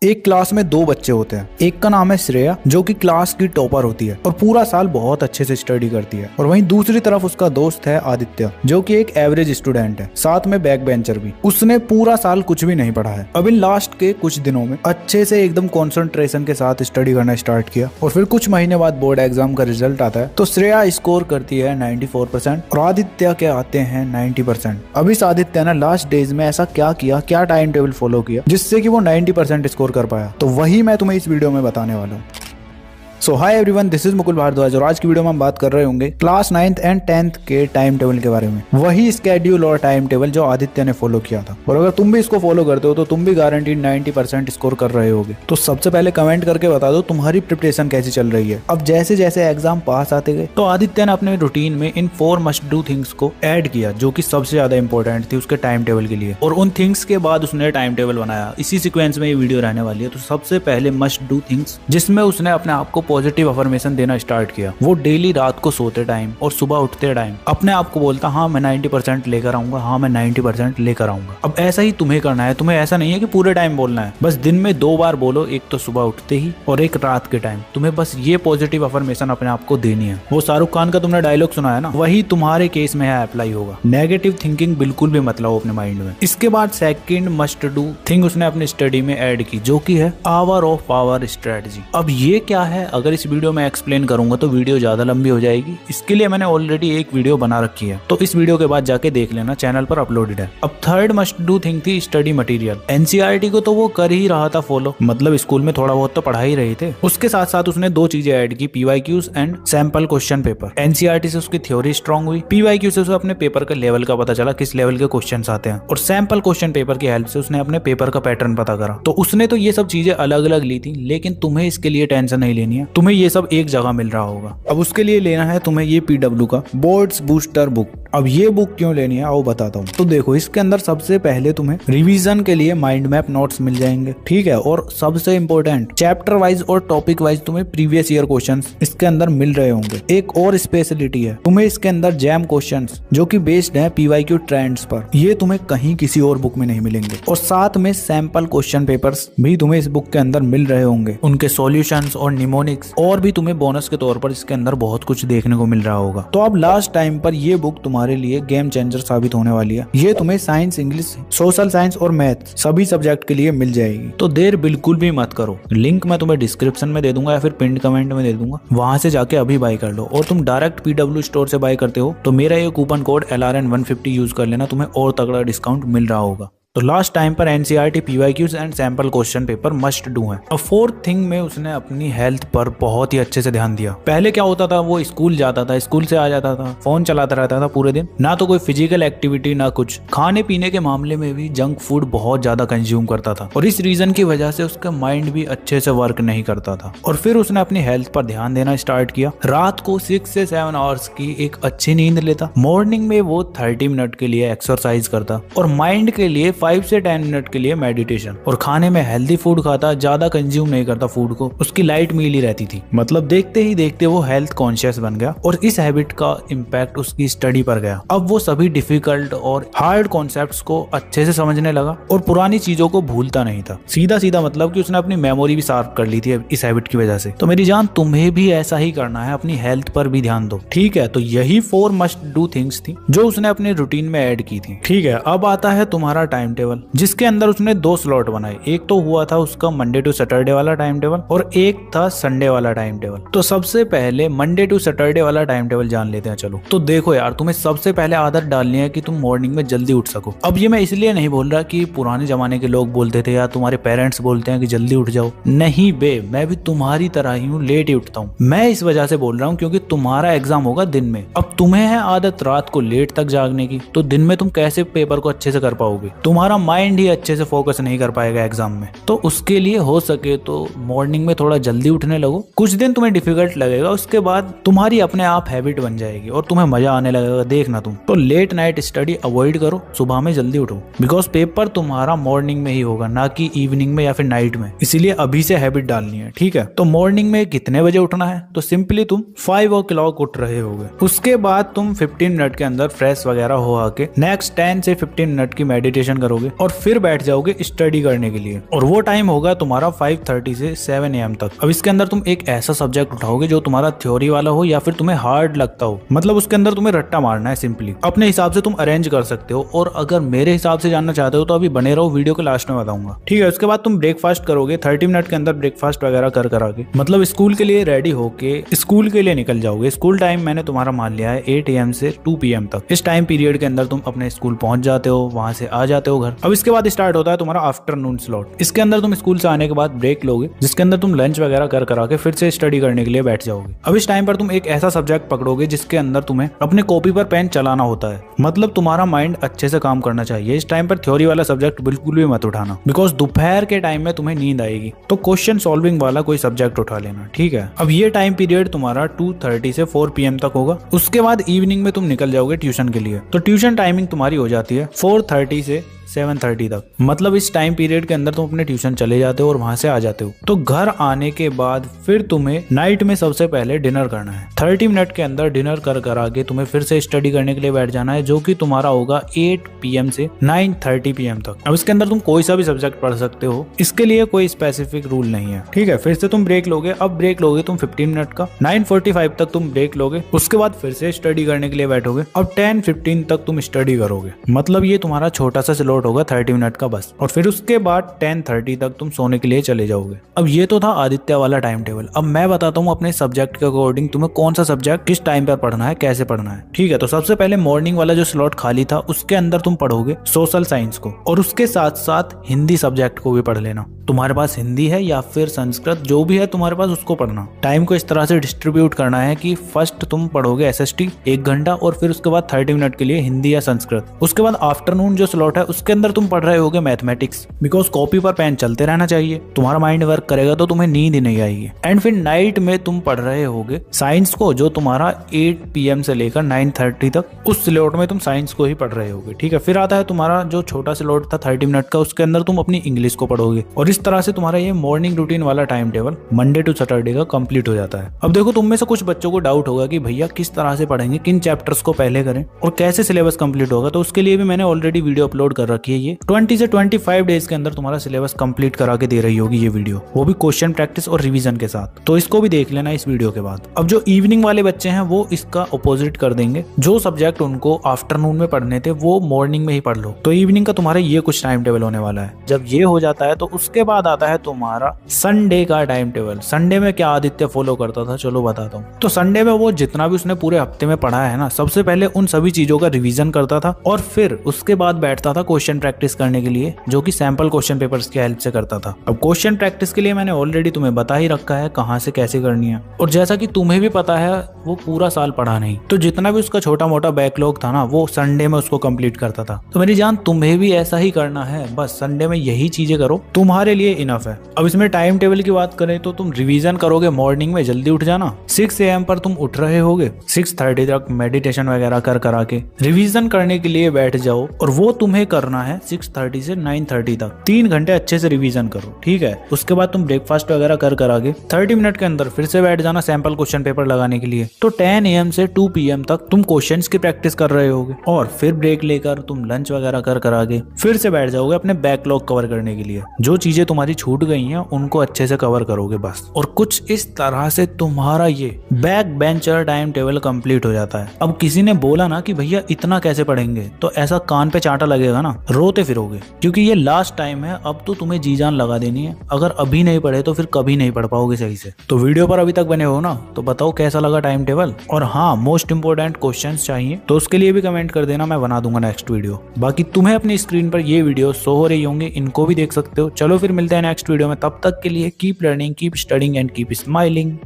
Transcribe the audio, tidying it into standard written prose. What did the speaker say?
एक क्लास में दो बच्चे होते हैं। एक का नाम है श्रेया जो कि क्लास की टॉपर होती है और पूरा साल बहुत अच्छे से स्टडी करती है, और वहीं दूसरी तरफ उसका दोस्त है आदित्य जो कि एक एवरेज स्टूडेंट है, साथ में बैक बेंचर भी। उसने पूरा साल कुछ भी नहीं पढ़ा है। अब इन लास्ट के कुछ दिनों में अच्छे से एकदम कॉन्सेंट्रेशन के साथ स्टडी करना स्टार्ट किया और फिर कुछ महीने बाद बोर्ड एग्जाम का रिजल्ट आता है तो श्रेया स्कोर करती है 94% और आदित्य के आते हैं 90%। अब इस आदित्य ने लास्ट डेज में ऐसा क्या किया, क्या टाइम टेबल फॉलो किया जिससे कि वो 90% स्कोर कर पाया, तो वही मैं तुम्हें इस वीडियो में बताने वाला हूँ। So hi everyone, this is Mukul Bhardwaj और आज की वीडियो में हम बात कर रहे होंगे क्लास 9th एंड 10th के टाइम टेबल के बारे में। वही स्केड्यूल और टाइम टेबल जो आदित्य ने फॉलो किया था, और अगर तुम भी इसको फॉलो करते हो तो तुम भी गारंटीड 90% स्कोर कर रहे होगे। तो सबसे पहले कमेंट करके बता दो तुम्हारी प्रिपरेशन कैसी चल रही है। अब जैसे जैसे एग्जाम पास आते गए तो आदित्य ने अपने रूटीन में इन 4 मस्ट डू थिंग्स को ऐड किया जो कि सबसे ज्यादा इंपॉर्टेंट थी उसके टाइम टेबल के लिए, और उन थिंग्स के बाद उसने टाइम टेबल बनाया। इसी सीक्वेंस में ये वीडियो रहने वाली है। तो सबसे पहले मस्ट डू थिंग्स जिसमें उसने अपने आप को पॉजिटिव अफर्मेशन देना स्टार्ट किया। वो डेली रात को सोते टाइम और सुबह उठते टाइम अपने आप को बोलता, हाँ मैं 90% लेकर आऊंगा, हाँ मैं 90% लेकर आऊंगा। अब ऐसा ही तुम्हें करना है। तुम्हें ऐसा नहीं है कि पूरे टाइम बोलना है, बस दिन में 2 बार बोलो, एक तो सुबह उठते ही और एक रात के टाइम। तुम्हें बस ये पॉजिटिव अफर्मेशन अपने आप को देनी है। वो शाहरुख खान का तुमने डायलॉग सुना है ना, वही तुम्हारे केस में अप्लाई होगा। नेगेटिव थिंकिंग बिल्कुल भी मत लाओ अपने माइंड में। इसके बाद सेकंड मस्ट डू थिंग उसने अपनी स्टडी में ऐड की जो कि है आवर ऑफ पावर स्ट्रेटजी। अब ये क्या है, अगर इस वीडियो में एक्सप्लेन करूंगा तो वीडियो ज्यादा लंबी हो जाएगी। इसके लिए मैंने ऑलरेडी एक वीडियो बना रखी है, तो इस वीडियो के बाद जाके देख लेना, चैनल पर अपलोडेड है। अब थर्ड मस्ट डू थिंग थी स्टडी मटेरियल। एनसीईआरटी को तो वो कर ही रहा था फॉलो, मतलब स्कूल में थोड़ा बहुत तो पढ़ा ही रहे थे। उसके साथ साथ उसने 2 चीजें ऐड की, PYQs and sample question paper. NCERT से उसकी थ्योरी स्ट्रांग हुई, पीवाईक्यू से उसे अपने पेपर का लेवल का पता चला, किस लेवल के क्वेश्चन आते हैं, और सैंपल क्वेश्चन पेपर की हेल्प से उसने अपने पेपर का पैटर्न पता करा। तो उसने तो ये सब चीजें अलग अलग ली थी, लेकिन तुम्हें इसके लिए टेंशन नहीं लेनी है। तुम्हें ये सब एक जगह मिल रहा होगा। अब उसके लिए लेना है तुम्हें ये पीडब्ल्यू का बोर्ड्स बूस्टर बुक। अब ये बुक क्यों लेनी है आओ बताता हूँ। तो देखो, इसके अंदर सबसे पहले तुम्हें रिवीजन के लिए माइंड मैप नोट्स मिल जाएंगे, ठीक है, और सबसे इंपॉर्टेंट चैप्टर वाइज और टॉपिक वाइज तुम्हें प्रीवियस ईयर क्वेश्चंस इसके अंदर मिल रहे होंगे। एक और स्पेशलिटी है, तुम्हें इसके अंदर जैम क्वेश्चंस जो कि बेस्ड है पीवाईक्यू ट्रेंड्स पर। ये तुम्हें कहीं किसी और बुक में नहीं मिलेंगे। और साथ में सैंपल क्वेश्चन पेपर्स भी तुम्हें इस बुक के अंदर मिल रहे होंगे, उनके सॉल्यूशंस और निमोनिक्स, और भी तुम्हें बोनस के तौर पर इसके अंदर बहुत कुछ देखने को मिल रहा होगा। तो अब लास्ट टाइम पर ये बुक तुम्हारे लिए गेम चेंजर साबित होने वाली है। ये तुम्हें साइंस, इंग्लिश, सोशल साइंस और मैथ सभी सब्जेक्ट के लिए मिल जाएगी। तो देर बिल्कुल भी मत करो। लिंक मैं तुम्हें डिस्क्रिप्शन में दे दूंगा या फिर पिन कमेंट में दे दूंगा, वहां से जाके अभी बाय कर लो। और तुम डायरेक्ट पीडब्ल्यू स्टोर से बाय करते हो तो मेरा ये कूपन कोड LRN150 यूज कर लेना, तुम्हें और तगड़ा डिस्काउंट मिल रहा होगा। तो लास्ट टाइम पर NCERT, PYQs and sample question paper must do है। अब फोर्थ थिंग में उसने अपनी हेल्थ पर बहुत ही अच्छे से ध्यान दिया। पहले क्या होता था, वो स्कूल जाता था, स्कूल से आ जाता था, फोन चलाता रहता था पूरे दिन, ना तो कोई फिजिकल एक्टिविटी ना कुछ। खाने पीने के मामले में भी जंक फूड बहुत ज्यादा कंज्यूम करता था, और इस रीजन की वजह से उसका माइंड भी अच्छे से वर्क नहीं करता था। और फिर उसने अपनी हेल्थ पर ध्यान देना स्टार्ट किया। रात को 6 से 7 आवर्स की एक अच्छी नींद लेता। मॉर्निंग में वो 30 मिनट के लिए एक्सरसाइज करता, और माइंड के लिए 5 से 10 मिनट के लिए मेडिटेशन। और खाने में हेल्दी फूड खाता, ज्यादा कंज्यूम नहीं करता फूड को, उसकी लाइट मील ही रहती थी। मतलब देखते ही देखते वो हेल्थ कॉन्शियस बन गया, और इस हैबिट का इम्पैक्ट उसकी स्टडी पर गया। अब वो सभी डिफिकल्ट और हार्ड कॉन्सेप्ट्स को अच्छे से समझने लगा और पुरानी चीजों को भूलता नहीं था। सीधा सीधा मतलब कि उसने अपनी मेमोरी भी शार्प कर ली थी इस हैबिट की वजह से। तो मेरी जान, तुम्हें भी ऐसा ही करना है, अपनी हेल्थ पर भी ध्यान दो, ठीक है। तो यही 4 मस्ट डू थिंग्स थी जो उसने अपने रूटीन में ऐड की थी, ठीक है। अब आता है तुम्हारा टाइम टेबल, जिसके अंदर उसने 2 स्लॉट बनाए। एक तो हुआ था उसका मंडे टू सैटरडे वाला टाइम टेबल, और एक था संडे वाला टाइम टेबल। तो सबसे पहले मंडे टू सैटरडे वाला टाइम टेबल जान लेते हैं। चलो, तो देखो यार, तुम्हें सबसे पहले आदत डालनी है कि तुम मॉर्निंग में जल्दी उठ सको। अब ये मैं इसलिए नहीं बोल रहा कि पुराने जमाने के लोग बोलते थे या तुम्हारे पेरेंट्स बोलते हैं कि जल्दी उठ जाओ। नहीं बे, मैं भी तुम्हारी तरह ही हूँ, लेट ही उठता हूँ। मैं इस वजह से बोल रहा हूँ क्योंकि तुम्हारा एग्जाम होगा दिन में। अब तुम्हें है आदत रात को लेट तक जागने की, तो दिन में तुम कैसे पेपर को अच्छे से कर पाओगे? तुम्हारा माइंड ही अच्छे से फोकस नहीं कर पाएगा एग्जाम में। तो उसके लिए हो सके तो मॉर्निंग में थोड़ा जल्दी उठने लगो। कुछ दिन तुम्हें डिफिकल्ट लगेगा, उसके बाद तुम्हारी अपने आप हैबिट बन जाएगी और तुम्हें मजा आने लगेगा। देखना तुम तो लेट नाइट स्टडी अवॉइड करो, सुबह में जल्दी उठो, बिकॉज पेपर तुम्हारा मॉर्निंग में ही होगा, ना कि इवनिंग में या फिर नाइट में। इसीलिए अभी से हैबिट डालनी है, ठीक है। तो मॉर्निंग में कितने बजे उठना है, तो सिंपली तुम 5 o'clock उठ रहे होगे। उसके बाद तुम 15 मिनट के अंदर फ्रेश वगैरह हो आके नेक्स्ट 10 से 15 मिनट की मेडिटेशन करोगे और फिर बैठ जाओगे स्टडी करने के लिए। और वो टाइम होगा तुम्हारा 5:30 से 7 AM तक। अब इसके अंदर तुम एक ऐसा सब्जेक्ट उठाओगे जो तुम्हारा थ्योरी वाला हो या फिर तुम्हें हार्ड लगता हो, मतलब उसके अंदर तुम्हें रट्टा मारना है। सिंपली अपने हिसाब से तुम अरेंज कर सकते हो, और अगर मेरे हिसाब से जानना चाहते हो तो अभी बने रहो, वीडियो के लास्ट में बताऊंगा, ठीक है। उसके बाद तुम ब्रेकफास्ट करोगे 30 मिनट के अंदर, ब्रेकफास्ट वगैरह कर आगे मतलब स्कूल के लिए रेडी होके स्कूल के लिए निकल जाओगे। स्कूल टाइम मैंने तुम्हारा मान लिया है 8 AM से 2 PM तक। इस टाइम पीरियड के अंदर तुम अपने स्कूल पहुंच जाते हो, वहां से आ जाते हो घर। अब इसके बाद स्टार्ट होता है तुम्हारा आफ्टरनून स्लॉट। इसके अंदर तुम स्कूल से आने के बाद ब्रेक लोगे, जिसके अंदर तुम लंच वगैरह कर आके फिर से स्टडी करने के लिए बैठ जाओगे। अब इस टाइम पर तुम एक ऐसा सब्जेक्ट पकड़ोगे जिसके अंदर तुम्हें अपने कॉपी पर पेन चलाना होता है, मतलब तुम्हारा माइंड अच्छे से काम करना चाहिए। इस टाइम पर थ्योरी वाला सब्जेक्ट बिल्कुल भी मत उठाना, बिकॉज दोपहर के टाइम में तुम्हें नींद आएगी। तो क्वेश्चन सॉल्विंग वाला कोई सब्जेक्ट उठा लेना, ठीक है। अब ये टाइम पीरियड तुम्हारा 2:30 से 4 PM तक होगा। उसके बाद इवनिंग में तुम निकल जाओगे ट्यूशन के लिए। तो ट्यूशन टाइमिंग तुम्हारी हो जाती है 4:30 से 7:30 तक, मतलब इस टाइम पीरियड के अंदर तुम अपने ट्यूशन चले जाते हो और वहां से आ जाते हो। तो घर आने के बाद फिर तुम्हें नाइट में सबसे पहले डिनर करना है। 30 मिनट के अंदर डिनर कर आगे तुम्हें फिर से स्टडी करने के लिए बैठ जाना है, जो कि तुम्हारा होगा 8 PM से 9:30 PM तक। अब इसके अंदर तुम कोई सा भी सब्जेक्ट पढ़ सकते हो, इसके लिए कोई स्पेसिफिक रूल नहीं है, ठीक है। फिर से तुम ब्रेक लोगे। अब ब्रेक लोगे तुम 15 मिनट का, 9:45 तक तुम ब्रेक लोगे। उसके बाद फिर से स्टडी करने के लिए बैठोगे। अब 10:15 तक तुम स्टडी करोगे, मतलब ये तुम्हारा छोटा सा स्लॉट होगा 30 मिनट का बस। और फिर उसके बाद 10:30 तक तुम सोने के लिए चले जाओगे। अब ये तो था आदित्य वाला टाइम टेबल। अब मैं बताता हूँ अपने सब्जेक्ट के अकॉर्डिंग तुम्हें कौन सा सब्जेक्ट किस टाइम पर पढ़ना है, कैसे पढ़ना है, ठीक है। तो सबसे पहले मॉर्निंग वाला जो स्लॉट खाली था उसके अंदर तुम पढ़ोगे सोशल साइंस को, और उसके साथ साथ हिंदी सब्जेक्ट को भी पढ़ लेना। तुम्हारे पास हिंदी है या फिर संस्कृत, जो भी है तुम्हारे पास, उसको पढ़ना। टाइम को इस तरह से डिस्ट्रीब्यूट करना है कि फर्स्ट तुम पढ़ोगे SST 1 घंटा, और फिर उसके बाद 30 मिनट के लिए हिंदी या संस्कृत। उसके बाद आफ्टरनून जो स्लॉट है उसके अंदर तुम पढ़ रहे होगे मैथमेटिक्स, बिकॉज कॉपी पर पेन चलते रहना चाहिए, तुम्हारा माइंड वर्क करेगा तो तुम्हें नींद ही नहीं आएगी। एंड फिर नाइट में तुम पढ़ रहे होगे साइंस को, जो तुम्हारा 8 PM से लेकर 9:30 तक, उस स्लॉट में तुम साइंस को ही पढ़ रहे होगे, ठीक है। फिर आता है तुम्हारा जो छोटा स्लॉट था 30 मिनट का, उसके अंदर तुम अपनी इंग्लिश को पढ़ोगे। और इस तरह से तुम्हारा ये मॉर्निंग रूटीन वाला time table Monday to Saturday का कंप्लीट हो जाता है। अब देखो, तुम में से कुछ बच्चों को डाउट होगा कि भैया किस तरह से पढ़ेंगे, किन चैप्टर्स को पहले करें और कैसे सिलेबस कंप्लीट होगा। तो उसके लिए भी मैंने ऑलरेडी वीडियो अपलोड कर रखी है। ये 20 से 25 डेज के अंदर तुम्हारा सिलेबस कंप्लीट करा के दे रही होगी ये वीडियो, वो भी क्वेश्चन प्रैक्टिस और रिवीजन के साथ। तो इसको भी देख लेना इस वीडियो के बाद। अब जो इवनिंग वाले बच्चे हैं वो इसका अपोजिट कर देंगे, जो सब्जेक्ट उनको आफ्टरनून में पढ़ने थे वो मॉर्निंग में ही पढ़ लो। तो इवनिंग का तुम्हारा ये कुछ टाइम टेबल होने वाला है। जब ये हो जाता है तो उसके बाद आता है तुम्हारा संडे का टाइम टेबल। संडे में क्या आदित्य फॉलो करता था, चलो बताता हूँ। तो संडे में वो जितना भी उसने पूरे हफ्ते में पढ़ा है ना, सबसे पहले उन सभी चीजों का रिवीजन करता था, और फिर उसके बाद बैठता था क्वेश्चन प्रैक्टिस करने के लिए, जो कि सैंपल क्वेश्चन पेपर्स की हेल्प से करता था। अब क्वेश्चन प्रैक्टिस के लिए मैंने ऑलरेडी तुम्हें बता ही रखा है कहाँ से कैसे करनी है, और जैसा कि तुम्हें भी पता है वो पूरा साल पढ़ा नहीं, तो जितना भी उसका छोटा मोटा बैकलॉग था ना वो संडे में उसको कंप्लीट करता था। तो मेरी जान, तुम्हें भी ऐसा ही करना है, बस संडे में यही चीजें करो, तुम्हारे लिए इनफ है। अब इसमें टाइम टेबल की बात करें तो तुम रिवीजन करोगे मॉर्निंग में, जल्दी उठ जाना। 6 AM पर तुम उठ रहे होगे, 6:30 तक मेडिटेशन वगैरह करा के रिवीजन करने के लिए बैठ जाओ, और वो तुम्हें करना है 6:30 से 9:30 तक। 3 घंटे अच्छे से रिवीजन करो, ठीक है। उसके बाद तुम ब्रेकफास्ट वगैरह करा के 30 मिनट के अंदर फिर से बैठ जाना सैंपल क्वेश्चन पेपर लगाने के लिए। तो 10 AM से 2 PM तक तुम क्वेश्चंस की प्रैक्टिस कर रहे होगे, और फिर ब्रेक लेकर तुम लंच वगैरह करा के फिर से बैठ जाओगे अपने बैकलॉग कवर करने के लिए। जो चीजें तुम्हारी छूट गई हैं उनको अच्छे से कवर करोगे बस। और कुछ इस तरह से तुम्हारा ये back bencher time table complete हो जाता है। अब किसी ने बोला ना कि भैया इतना कैसे पढ़ेंगे, तो ऐसा कान पे चांटा लगेगा ना, रोते फिरोगे, क्योंकि ये लास्ट टाइम है। अब तो तुम्हें जी जान लगा देनी है। अगर अभी नहीं पढ़े तो फिर कभी नहीं पढ़ पाओगे सही से। तो वीडियो पर अभी तक बने हो ना, तो बताओ कैसा लगा टाइम टेबल। और हाँ, मोस्ट इंपोर्टेंट क्वेश्चंस चाहिए तो उसके लिए भी कमेंट कर देना, मैं बना दूंगा नेक्स्ट वीडियो। बाकी तुम्हें अपनी स्क्रीन पर ये वीडियो शो हो रही होंगे, इनको भी देख सकते हो। चलो फिर मिलते हैं नेक्स्ट वीडियो में, तब तक के लिए keep learning, keep studying and keep smiling.